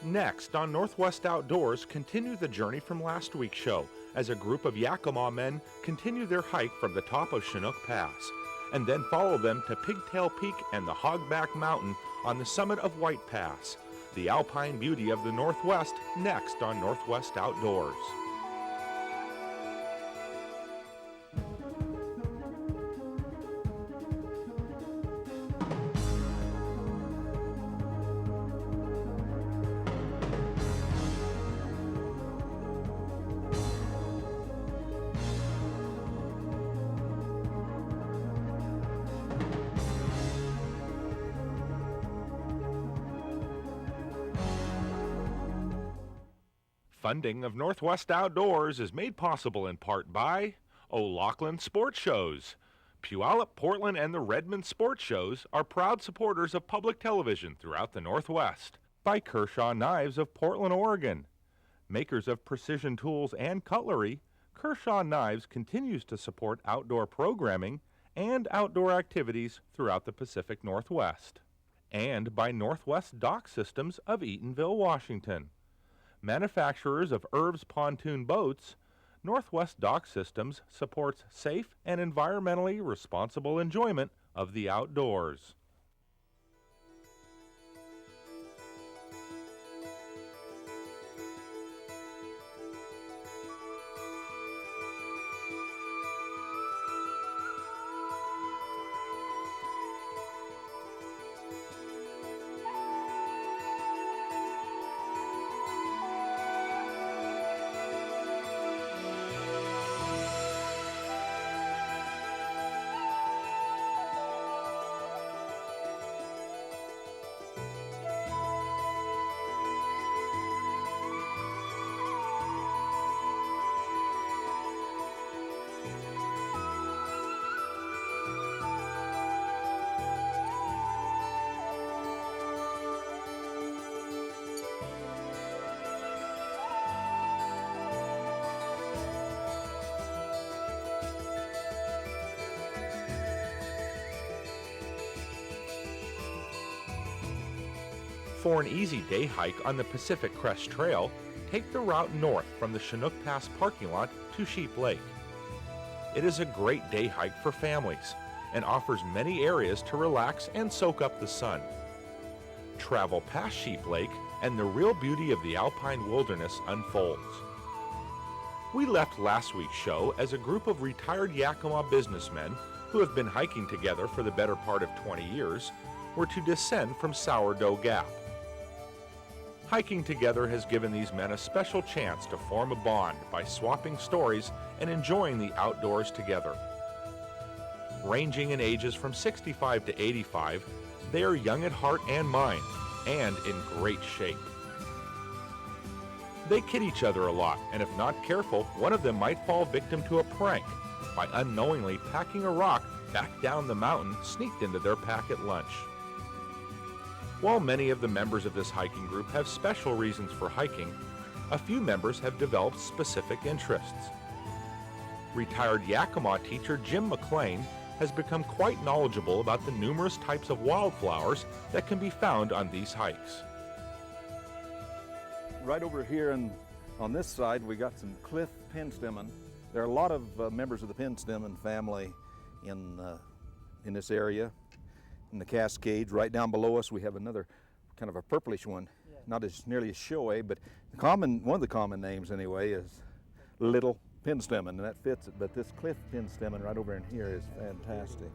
Next on Northwest Outdoors, continue the journey from last week's show as a group of Yakima men continue their hike from the top of Chinook Pass, and then follow them to Pigtail Peak and the Hogback Mountain on the summit of White Pass, the alpine beauty of the Northwest, next on Northwest Outdoors. Funding of Northwest Outdoors is made possible in part by O'Loughlin Sports Shows. Puyallup, Portland, and the Redmond Sports Shows are proud supporters of public television throughout the Northwest. By Kershaw Knives of Portland, Oregon. Makers of precision tools and cutlery, Kershaw Knives continues to support outdoor programming and outdoor activities throughout the Pacific Northwest. And by Northwest Dock Systems of Eatonville, Washington. Manufacturers of Irv's pontoon boats, Northwest Dock Systems supports safe and environmentally responsible enjoyment of the outdoors. For an easy day hike on the Pacific Crest Trail, take the route north from the Chinook Pass parking lot to Sheep Lake. It is a great day hike for families and offers many areas to relax and soak up the sun. Travel past Sheep Lake and the real beauty of the alpine wilderness unfolds. We left last week's show as a group of retired Yakima businessmen who have been hiking together for the better part of 20 years were to descend from Sourdough Gap. Hiking together has given these men a special chance to form a bond by swapping stories and enjoying the outdoors together. Ranging in ages from 65 to 85, they are young at heart and mind, and in great shape. They kid each other a lot, and if not careful, one of them might fall victim to a prank by unknowingly packing a rock back down the mountain sneaked into their pack at lunch. While many of the members of this hiking group have special reasons for hiking, a few members have developed specific interests. Retired Yakima teacher Jim McLean has become quite knowledgeable about the numerous types of wildflowers that can be found on these hikes. Right over here and on this side we got some cliff pinstemon. There are a lot of members of the pinstemon family in this area. In the Cascades, right down below us, we have another kind of a purplish one, not as nearly as showy, but one of the common names anyway is little pinstemon, and that fits it. But this cliff pinstemon right over in here is fantastic.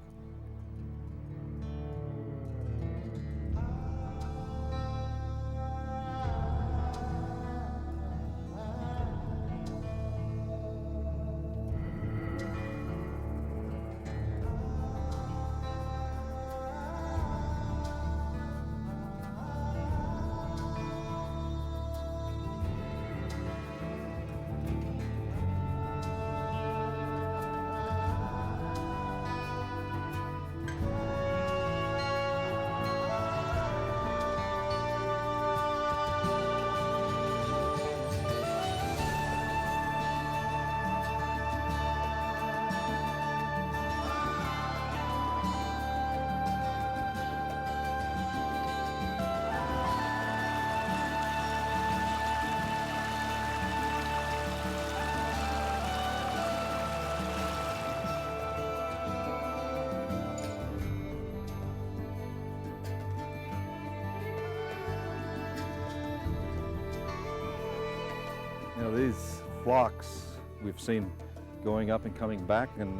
Now these flocks we've seen going up and coming back, and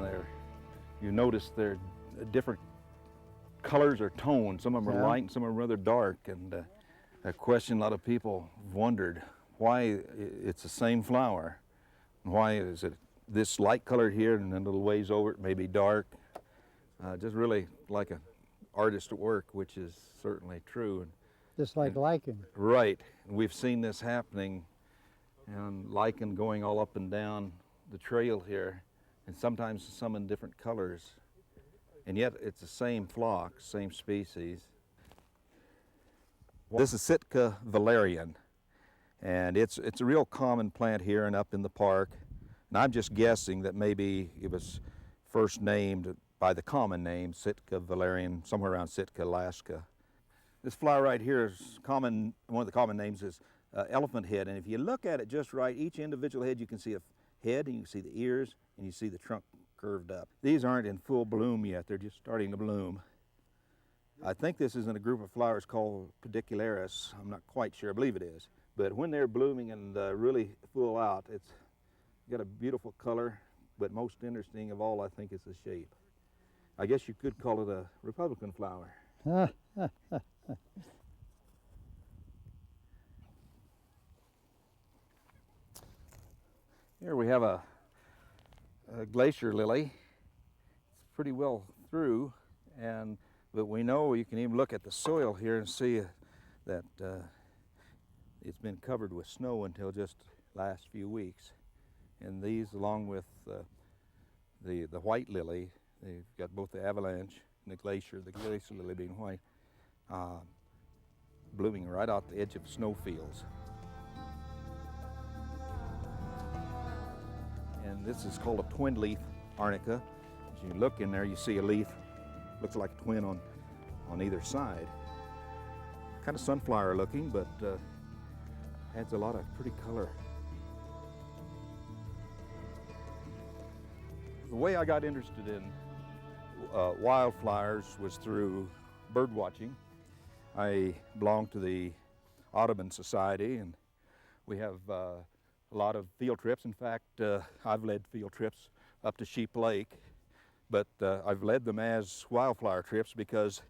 you notice they're different colors or tones. Some of them are light and some are rather dark, and a question a lot of people wondered, why it's the same flower. Why is it this light colored here and then a little ways over it may be dark? Just really like an artist at work, which is certainly true. Just like lichen. Right. And we've seen this happening, and lichen going all up and down the trail here, and sometimes some in different colors. And yet it's the same flock, same species. This is Sitka valerian, and it's a real common plant here and up in the park. And I'm just guessing that maybe it was first named by the common name, Sitka valerian, somewhere around Sitka, Alaska. This flower right here is common, one of the common names is elephant head. And if you look at it just right, each individual head, you can see a head, and you can see the ears, and you see the trunk curved up. These aren't in full bloom yet, they're just starting to bloom. I think this is in a group of flowers called pedicularis. I'm not quite sure, I believe it is. But when they're blooming and really full out, it's got a beautiful color, but most interesting of all, I think, is the shape. I guess you could call it a Republican flower. Here we have a glacier lily. It's pretty well through, but we know you can even look at the soil here and see that it's been covered with snow until just last few weeks. And these, along with the white lily, they've got both the avalanche and the glacier lily being white, blooming right out the edge of snowfields. And this is called a twin leaf arnica. As you look in there, you see a leaf, looks like a twin on either side. Kind of sunflower looking, but adds a lot of pretty color. The way I got interested in wildflowers was through bird watching. I belong to the Audubon Society, and we have a lot of field trips. In fact, I've led field trips up to Sheep Lake, but I've led them as wildflower trips because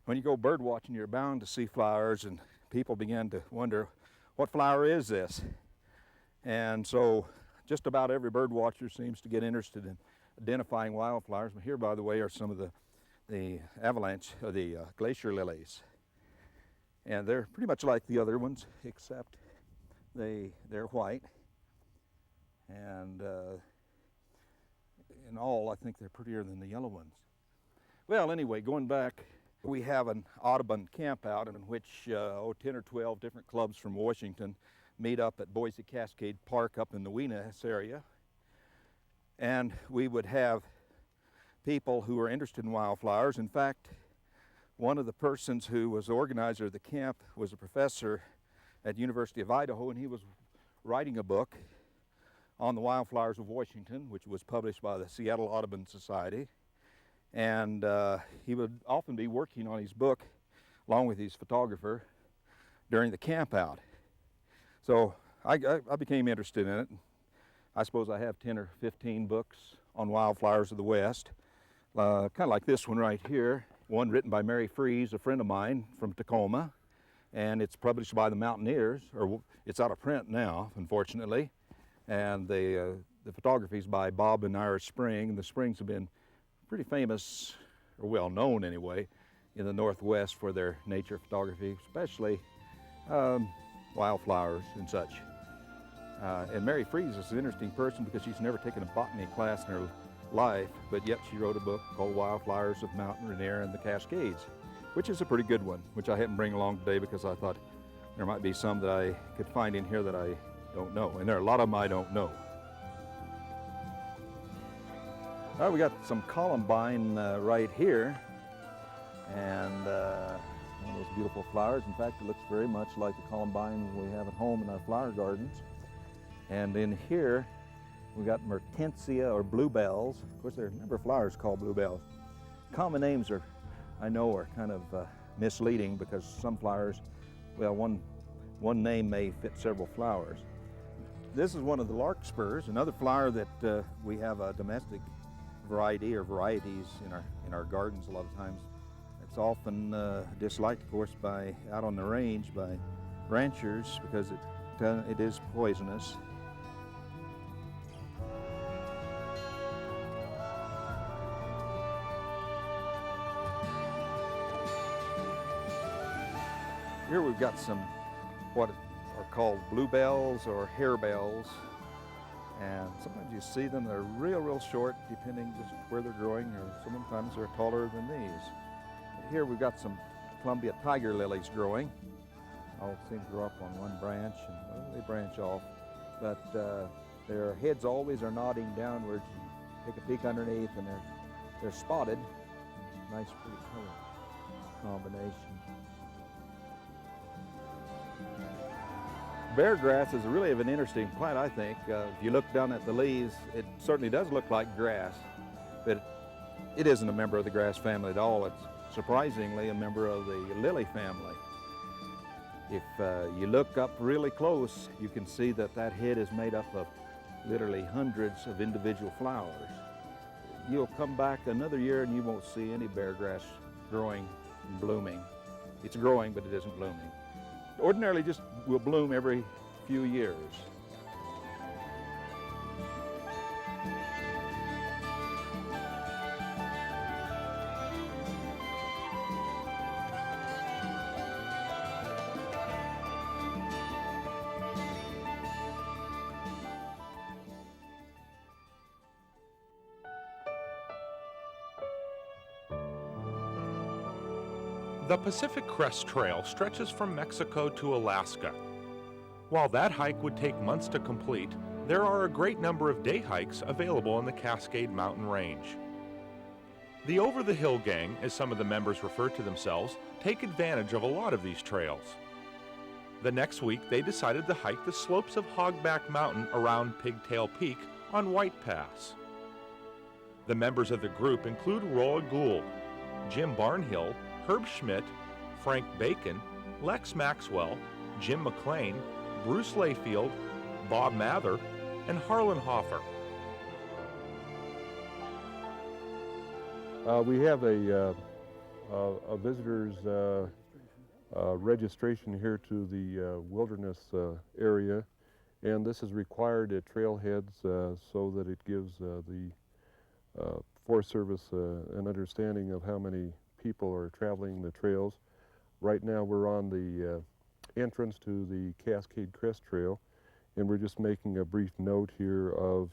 when you go bird watching, you're bound to see flowers, and people begin to wonder, what flower is this? And so just about every bird watcher seems to get interested in identifying wildflowers. But here, by the way, are some of the avalanche, the glacier lilies. And they're pretty much like the other ones, except they're white. And in all, I think they're prettier than the yellow ones. Well, anyway, going back, we have an Audubon camp out in which 10 or 12 different clubs from Washington meet up at Boise Cascade Park up in the Weenus area. And we would have people who were interested in wildflowers. In fact, one of the persons who was the organizer of the camp was a professor at the University of Idaho, and he was writing a book on the wildflowers of Washington, which was published by the Seattle Audubon Society. And he would often be working on his book along with his photographer during the camp out. So I became interested in it. I suppose I have 10 or 15 books on wildflowers of the West, kind of like this one right here, one written by Mary Fries, a friend of mine from Tacoma, and it's published by the Mountaineers, or it's out of print now, unfortunately, and the photography is by Bob and Ira Spring, and the Springs have been pretty famous, or well known anyway, in the Northwest for their nature photography, especially wildflowers and such. And Mary Fries is an interesting person because she's never taken a botany class in her life, but yet she wrote a book called Wildflowers of Mountain Rainier and the Cascades, which is a pretty good one, which I hadn't bring along today because I thought there might be some that I could find in here that I don't know, and there are a lot of them I don't know. We got some columbine right here, and one of those beautiful flowers. In fact, it looks very much like the columbine we have at home in our flower gardens. And in here, we got mertensia or bluebells. Of course, there are a number of flowers called bluebells. Common names I know are kind of misleading because some flowers, well, one name may fit several flowers. This is one of the larkspurs, another flower that we have a domestic variety or varieties in our gardens a lot of times. It's often disliked, of course, out on the range by ranchers because it is poisonous. Here we've got some what are called bluebells or harebells, and sometimes you see them, they're real short depending just where they're growing, or sometimes they're taller than these. Here we've got some Columbia tiger lilies growing. All seem to grow up on one branch, and well, they branch off, but their heads always are nodding downwards. You take a peek underneath and they're spotted. Nice pretty color combination. Bear grass is really of an interesting plant, I think. If you look down at the leaves, it certainly does look like grass, but it isn't a member of the grass family at all. It's surprisingly a member of the lily family. If you look up really close, you can see that head is made up of literally hundreds of individual flowers. You'll come back another year and you won't see any bear grass growing and blooming. It's growing, but it isn't blooming. Ordinarily just will bloom every few years. The Pacific Crest Trail stretches from Mexico to Alaska. While that hike would take months to complete, there are a great number of day hikes available in the Cascade Mountain Range. The Over the Hill Gang, as some of the members refer to themselves, take advantage of a lot of these trails. The next week, they decided to hike the slopes of Hogback Mountain around Pigtail Peak on White Pass. The members of the group include Rolla Gould, Jim Barnhill, Herb Schmidt, Frank Bacon, Lex Maxwell, Jim McLean, Bruce Layfield, Bob Mather, and Harlan Hoffer. We have a visitor's registration here to the wilderness area, and this is required at trailheads so that it gives the Forest Service an understanding of how many people are traveling the trails. Right now we're on the entrance to the Cascade Crest Trail, and we're just making a brief note here of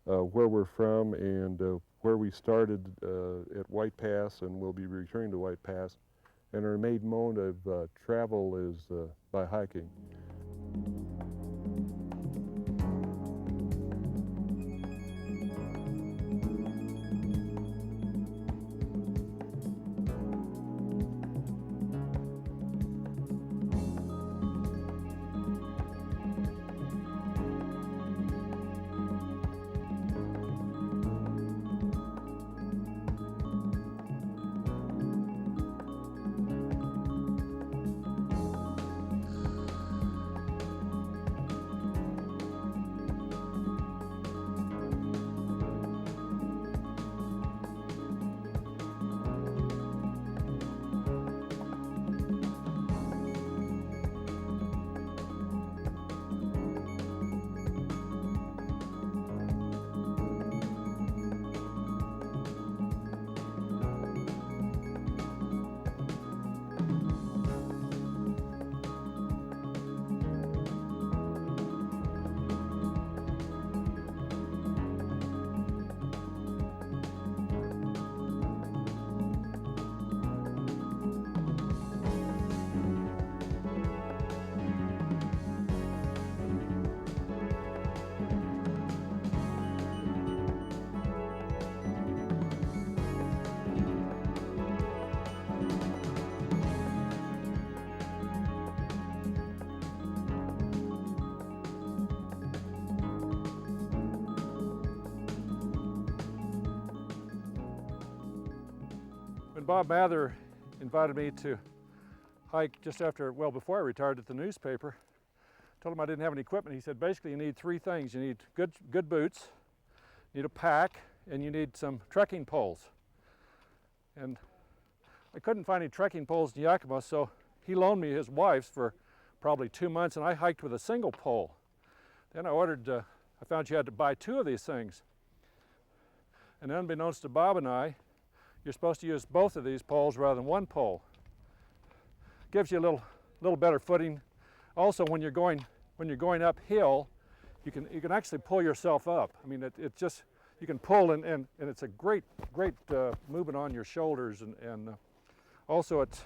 where we're from and where we started at White Pass, and we'll be returning to White Pass. And our main mode of travel is by hiking. Bob Mather invited me to hike just after, well, before I retired at the newspaper, told him I didn't have any equipment. He said, basically you need three things. You need good boots, you need a pack, and you need some trekking poles. And I couldn't find any trekking poles in Yakima, so he loaned me his wife's for probably 2 months, and I hiked with a single pole. Then I found you had to buy two of these things. And unbeknownst to Bob and I, you're supposed to use both of these poles rather than one pole. Gives you a little better footing. Also, when you're going uphill, you can actually pull yourself up. I mean, it just, you can pull and it's a great movement on your shoulders, and also it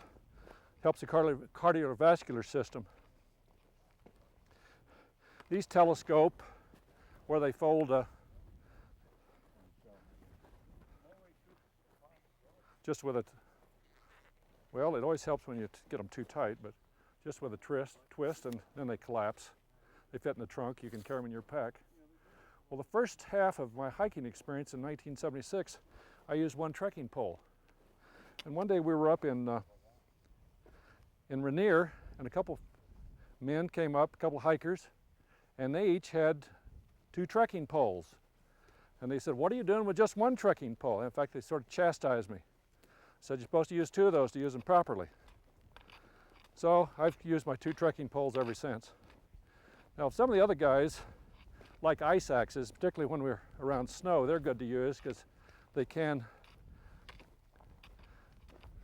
helps the cardiovascular system. These telescope where they fold just with it. Well, it always helps when you get them too tight, but just with a twist, and then they collapse. They fit in the trunk. You can carry them in your pack. Well, the first half of my hiking experience in 1976, I used one trekking pole. And one day we were up in Rainier, and a couple men came up, a couple hikers, and they each had two trekking poles. And they said, "What are you doing with just one trekking pole?" In fact, they sort of chastised me. Said, "You're supposed to use two of those to use them properly." So I've used my two trekking poles ever since. Now, some of the other guys like ice axes, particularly when we're around snow. They're good to use because they can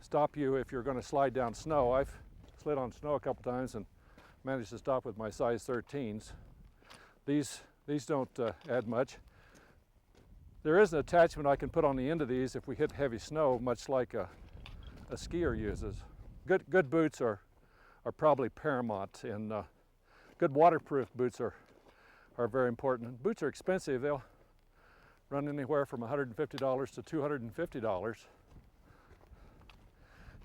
stop you if you're going to slide down snow. I've slid on snow a couple times and managed to stop with my size 13s. These don't add much. There is an attachment I can put on the end of these if we hit heavy snow, much like a skier uses. Good boots are probably paramount, and good waterproof boots are very important. Boots are expensive. They'll run anywhere from $150 to $250.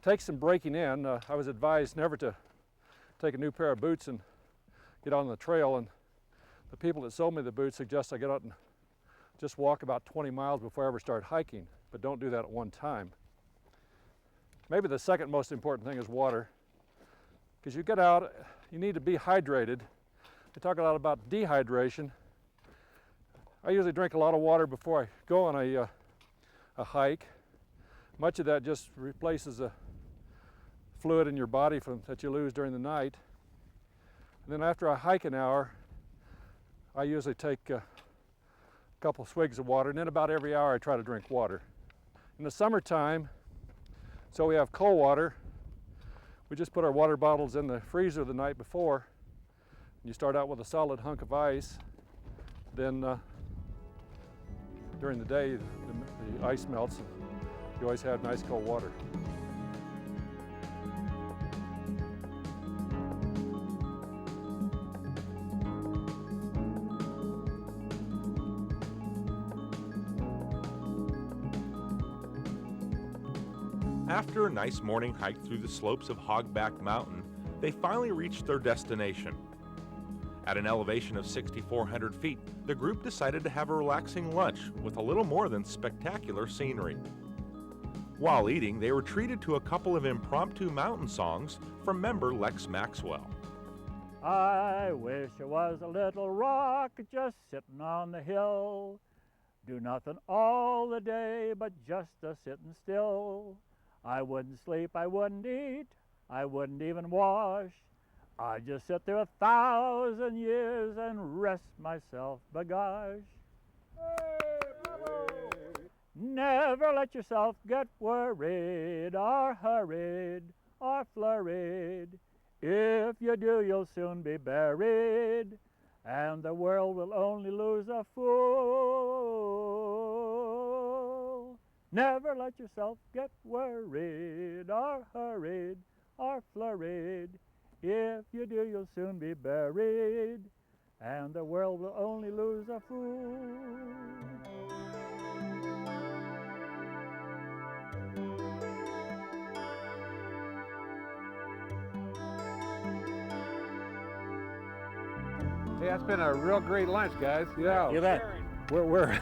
Takes some breaking in. I was advised never to take a new pair of boots and get on the trail, and the people that sold me the boots suggest I get out and just walk about 20 miles before I ever start hiking, but don't do that at one time. Maybe the second most important thing is water, because you get out, you need to be hydrated. They talk a lot about dehydration. I usually drink a lot of water before I go on a hike. Much of that just replaces the fluid in your body that you lose during the night. And then after I hike an hour, I usually take a couple swigs of water, and then about every hour I try to drink water. In the summertime, so we have cold water, we just put our water bottles in the freezer the night before. You start out with a solid hunk of ice, then during the day the ice melts, and you always have nice cold water. After a nice morning hike through the slopes of Hogback Mountain, they finally reached their destination. At an elevation of 6,400 feet, the group decided to have a relaxing lunch with a little more than spectacular scenery. While eating, they were treated to a couple of impromptu mountain songs from member Lex Maxwell. I wish I was a little rock just sitting on the hill, do nothing all the day but just a sitting still. I wouldn't sleep, I wouldn't eat, I wouldn't even wash. I'd just sit there 1,000 years and rest myself, bagosh. Never let yourself get worried or hurried or flurried. If you do, you'll soon be buried, and the world will only lose a fool. Never let yourself get worried or hurried or flurried. If you do, you'll soon be buried, and the world will only lose a fool. Hey, that's been a real great lunch, guys. Yeah. You bet. We're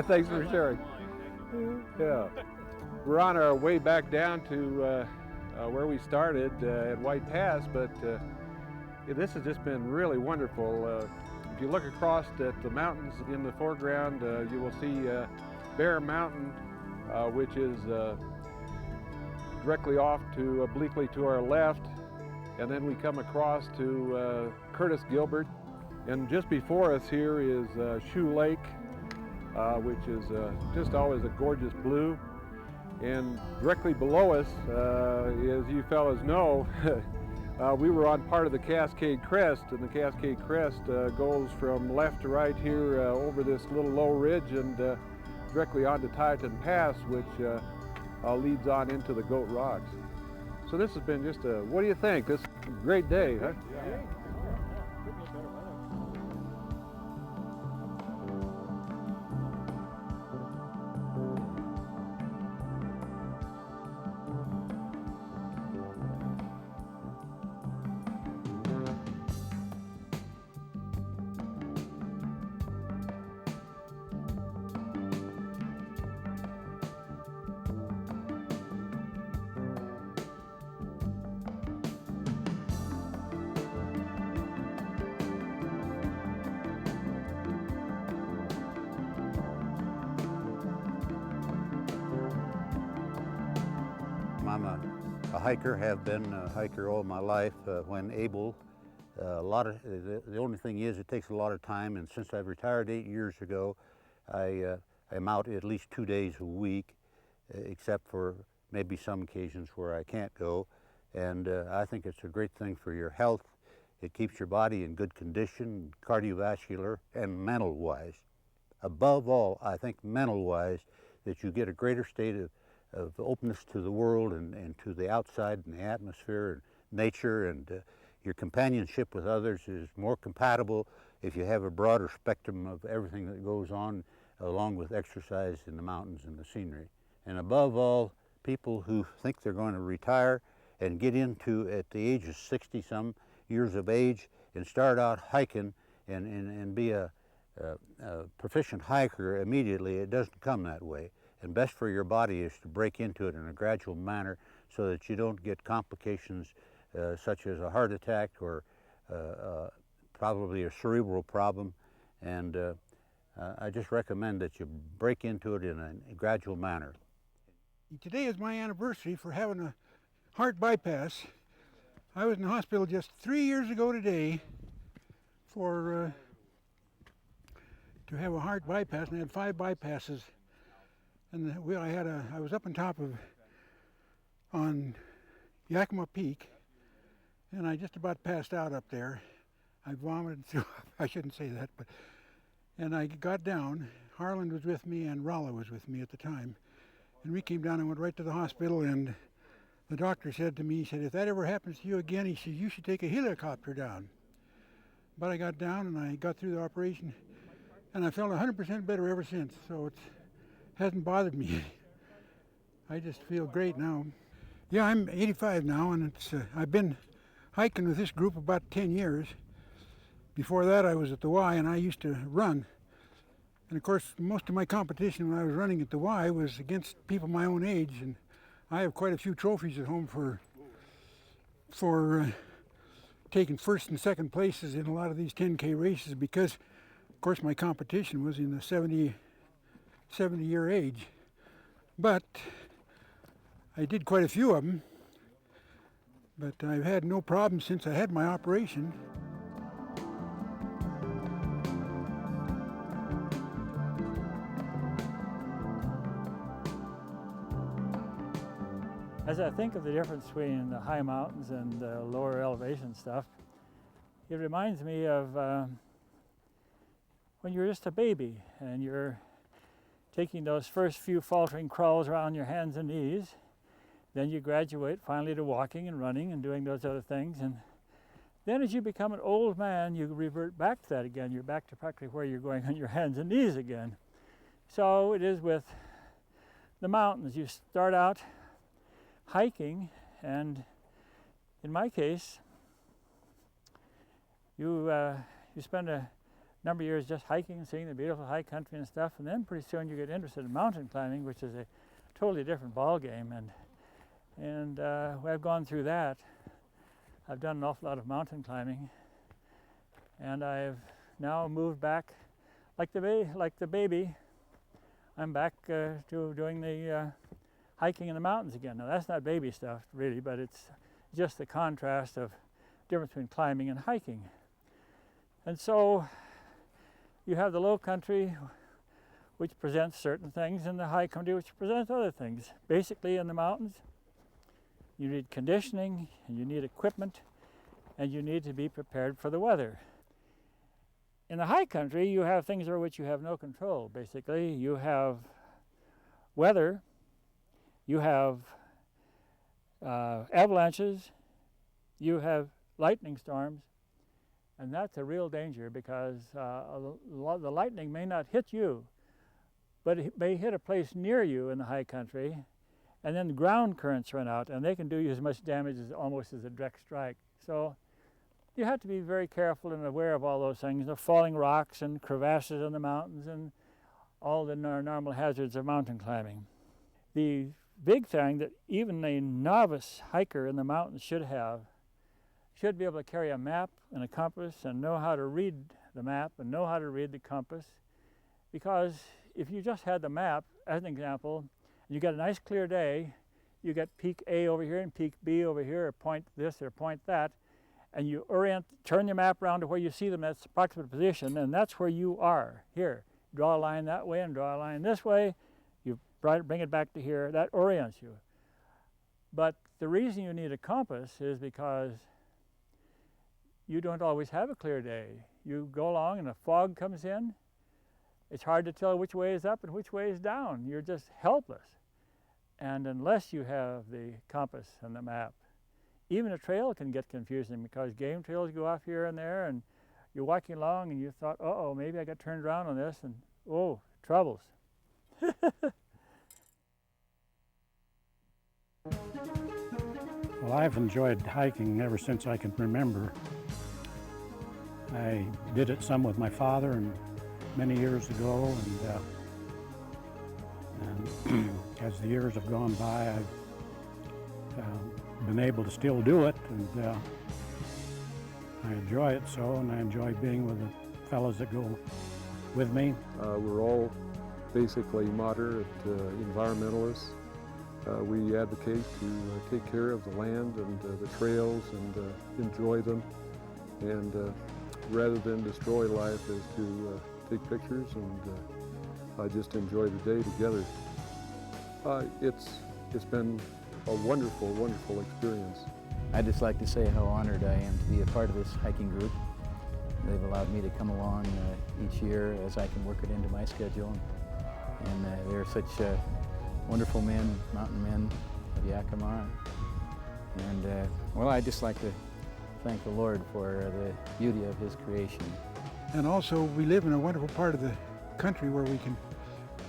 thanks for sharing. Yeah. We're on our way back down to where we started at White Pass, but This has just been really wonderful. If you look across at the mountains in the foreground, you will see Bear Mountain, which is directly off to obliquely to our left, and then we come across to Curtis Gilbert, and just before us here is Shoe Lake, which is just always a gorgeous blue, and directly below us, as you fellas know, we were on part of the Cascade Crest, and the Cascade Crest goes from left to right here over this little low ridge and directly onto Tieton Pass, which leads on into the Goat Rocks. So this has been just a, what do you think? This is a great day, huh? Yeah. I'm a hiker, have been a hiker all my life when able. The only thing is it takes a lot of time, and since I've retired 8 years ago, I'm out at least 2 days a week, except for maybe some occasions where I can't go. And I think it's a great thing for your health. It keeps your body in good condition, cardiovascular and mental-wise. Above all, I think mental-wise, that you get a greater state of openness to the world and to the outside and the atmosphere and nature, and your companionship with others is more compatible if you have a broader spectrum of everything that goes on, along with exercise in the mountains and the scenery. And above all, people who think they're going to retire and get into, at the age of 60-some years of age, and start out hiking and be a proficient hiker immediately, it doesn't come that way. And best for your body is to break into it in a gradual manner so that you don't get complications such as a heart attack or probably a cerebral problem. And I just recommend that you break into it in a gradual manner. Today is my anniversary for having a heart bypass. I was in the hospital just 3 years ago today for to have a heart bypass, and I had 5 bypasses. And I was up on top of, on Yakima Peak, and I just about passed out up there. I vomited through, I shouldn't say that, but, and I got down. Harland was with me and Rolla was with me at the time. And we came down and went right to the hospital, and the doctor said to me, he said, if that ever happens to you again, he said, you should take a helicopter down. But I got down and I got through the operation, and I felt 100% better ever since, so it hasn't bothered me. I just feel great now. Yeah, I'm 85 now, and I've been hiking with this group about 10 years. Before that, I was at the Y, and I used to run. And of course, most of my competition when I was running at the Y was against people my own age, and I have quite a few trophies at home for taking first and second places in a lot of these 10K races, because, of course, my competition was in the 70-year age. But I did quite a few of them, but I've had no problems since I had my operation. As I think of the difference between the high mountains and the lower elevation stuff, it reminds me of when you're just a baby and you're taking those first few faltering crawls around your hands and knees. Then you graduate finally to walking and running and doing those other things. And then as you become an old man, you revert back to that again. You're back to practically where you're going on your hands and knees again. So it is with the mountains. You start out hiking, and in my case, you spend a number of years just hiking and seeing the beautiful high country and stuff, and then pretty soon you get interested in mountain climbing, which is a totally different ball game. And I've gone through that. I've done an awful lot of mountain climbing, and I've now moved back, like the baby, I'm back to doing the hiking in the mountains again. Now that's not baby stuff really, but it's just the contrast of difference between climbing and hiking. And so you have the low country, which presents certain things, and the high country, which presents other things. Basically in the mountains, you need conditioning, and you need equipment, and you need to be prepared for the weather. In the high country, you have things over which you have no control. Basically, you have weather, you have avalanches, you have lightning storms, and that's a real danger because the lightning may not hit you, but it may hit a place near you in the high country, and then the ground currents run out, and they can do you as much damage as almost as a direct strike. So you have to be very careful and aware of all those things, the falling rocks and crevasses in the mountains and all the normal hazards of mountain climbing. The big thing that even a novice hiker in the mountains should be able to carry a map and a compass and know how to read the map and know how to read the compass, because if you just had the map, as an example, and you got a nice clear day, you got peak A over here and peak B over here, or point this or point that, and you turn your map around to where you see them, that's the approximate position, and that's where you are, here. Draw a line that way and draw a line this way, you bring it back to here, that orients you. But the reason you need a compass is because you don't always have a clear day. You go along and a fog comes in, it's hard to tell which way is up and which way is down. You're just helpless. And unless you have the compass and the map, even a trail can get confusing because game trails go off here and there, and you're walking along and you thought, uh-oh, maybe I got turned around on this, and oh, troubles. Well, I've enjoyed hiking ever since I can remember. I did it some with my father and many years ago, and as the years have gone by, I've been able to still do it, and I enjoy it so, and I enjoy being with the fellows that go with me. We're all basically moderate environmentalists. We advocate to take care of the land and the trails and enjoy them, and rather than destroy life is to take pictures and just enjoy the day together. It's been a wonderful, wonderful experience. I'd just like to say how honored I am to be a part of this hiking group. They've allowed me to come along each year as I can work it into my schedule. And they're such wonderful men, mountain men of Yakima. And well, I'd just like to thank the Lord for the beauty of His creation. And also, we live in a wonderful part of the country where we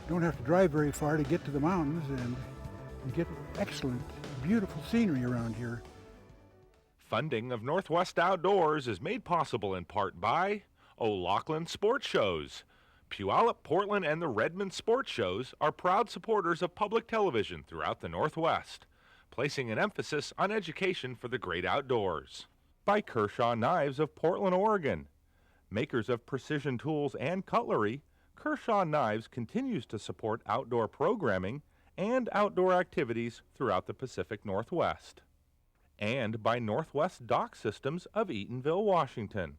don't have to drive very far to get to the mountains, and we get excellent, beautiful scenery around here. Funding of Northwest Outdoors is made possible in part by O'Loughlin Sports Shows. Puyallup, Portland, and the Redmond Sports Shows are proud supporters of public television throughout the Northwest, placing an emphasis on education for the great outdoors. By Kershaw Knives of Portland, Oregon. Makers of precision tools and cutlery, Kershaw Knives continues to support outdoor programming and outdoor activities throughout the Pacific Northwest. And by Northwest Dock Systems of Eatonville, Washington.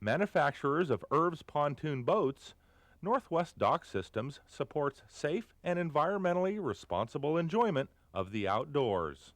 Manufacturers of Irv's pontoon boats, Northwest Dock Systems supports safe and environmentally responsible enjoyment of the outdoors.